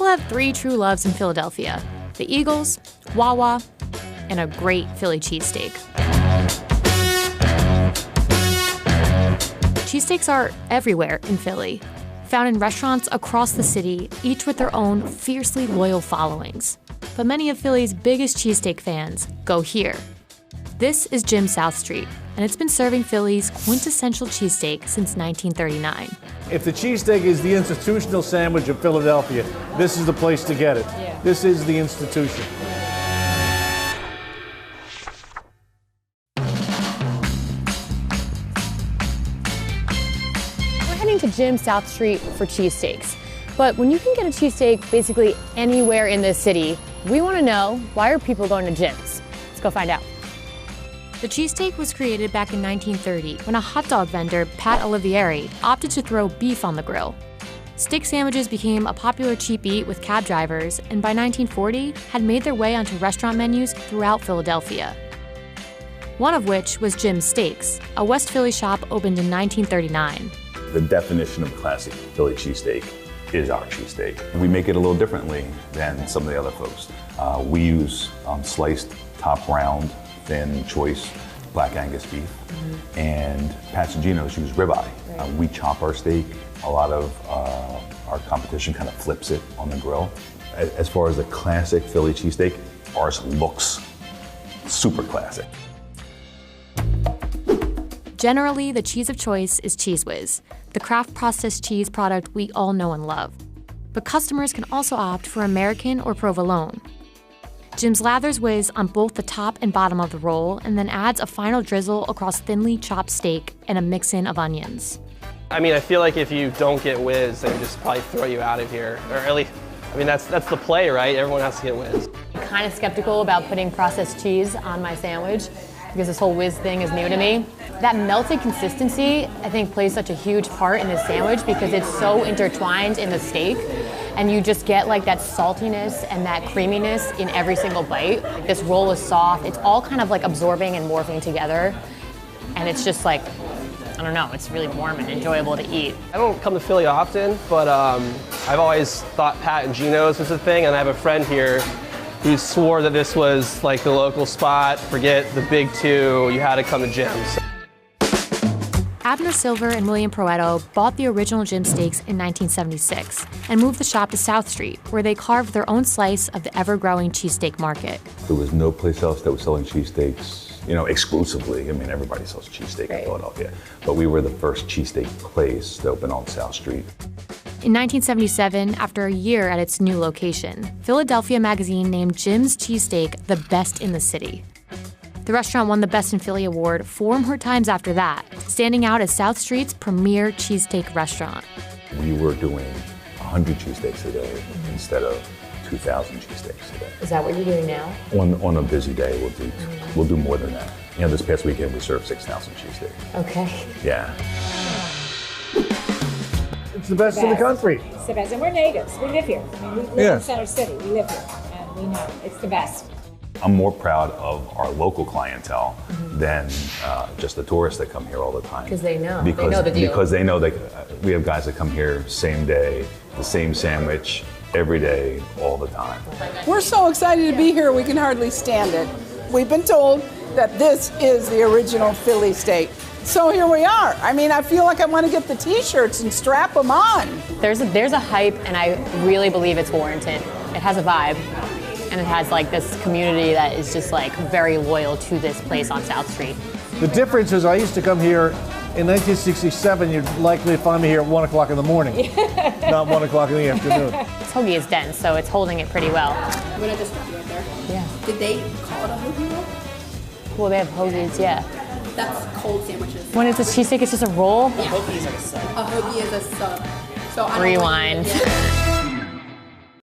people have three true loves in Philadelphia: the Eagles, Wawa, and a great Philly cheesesteak. Cheesesteaks are everywhere in Philly, found in restaurants across the city, each with their own fiercely loyal followings. But many of Philly's biggest cheesesteak fans go here. This is Jim's South Street, and it's been serving Philly's quintessential cheesesteak since 1939. If the cheesesteak is the institutional sandwich of Philadelphia, this is the place to get it. Yeah. This is the institution. We're heading to Jim's South Street for cheesesteaks. But when you can get a cheesesteak basically anywhere in this city, we want to know, why are people going to Jim's? Let's go find out. The cheesesteak was created back in 1930 when a hot dog vendor, Pat Olivieri, opted to throw beef on the grill. Steak sandwiches became a popular cheap eat with cab drivers, and by 1940 had made their way onto restaurant menus throughout Philadelphia. One of which was Jim's Steaks, a West Philly shop opened in 1939. The definition of classic Philly cheesesteak is our cheesesteak. We make it a little differently than some of the other folks. We use sliced top round, thin choice Black Angus beef, and Pat's and Geno's use ribeye. We chop our steak. A lot of our competition kind of flips it on the grill. As far as the classic Philly cheesesteak, ours looks super classic. Generally, the cheese of choice is Cheez Whiz, the craft processed cheese product we all know and love. But customers can also opt for American or provolone. Jim's lathers whiz on both the top and bottom of the roll and then adds a final drizzle across thinly chopped steak and a mix-in of onions. I mean, I feel like if you don't get whiz, they would just probably throw you out of here. Or at least, I mean, that's the play, right? Everyone has to get whiz. I'm kind of skeptical about putting processed cheese on my sandwich because this whole whiz thing is new to me. That melted consistency, I think, plays such a huge part in this sandwich because it's so intertwined in the steak. And you just get like that saltiness and that creaminess in every single bite. This roll is soft. It's all kind of like absorbing and morphing together. And it's just like, I don't know, it's really warm and enjoyable to eat. I don't come to Philly often, but I've always thought Pat and Geno's was a thing, and I have a friend here who swore that this was like the local spot. Forget the big two, you had to come to Jim's. Abner Silver and William Proetto bought the original Jim's Steaks in 1976 and moved the shop to South Street, where they carved their own slice of the ever-growing cheesesteak market. There was no place else that was selling cheesesteaks, exclusively. I mean, everybody sells cheesesteak in Philadelphia. But we were the first cheesesteak place to open on South Street. In 1977, after a year at its new location, Philadelphia Magazine named Jim's Cheesesteak the best in the city. The restaurant won the Best in Philly award 4 more times after that, standing out as South Street's premier cheesesteak restaurant. We were doing 100 cheesesteaks a day instead of 2,000 cheesesteaks a day. Is that what you're doing now? On a busy day, we'll do more than that. This past weekend we served 6,000 cheesesteaks. Okay. Yeah. It's the best in the country. It's the best, and we're natives. We live here. I mean, we live in Center City. We live here, and we know it's the best. I'm more proud of our local clientele than just the tourists that come here all the time. Because they know. Because, they know the deal. Because they know that we have guys that come here same day, the same sandwich, every day, all the time. We're so excited to be here, we can hardly stand it. We've been told that this is the original Philly steak. So here we are. I mean, I feel like I want to get the t-shirts and strap them on. There's a hype, and I really believe it's warranted. It has a vibe. And it has like this community that is just like very loyal to this place on South Street. The difference is I used to come here in 1967. You'd likely find me here at 1 o'clock in the morning, not 1 o'clock in the afternoon. This hoagie is dense, so it's holding it pretty well. I'm gonna just stop you right there. Yeah. Did they call it a hoagie roll? Well, they have hoagies, yeah. That's cold sandwiches. When it's a cheesesteak, it's just a roll? Yeah. A hoagie is like a sub. A hoagie is a sub. So Rewind.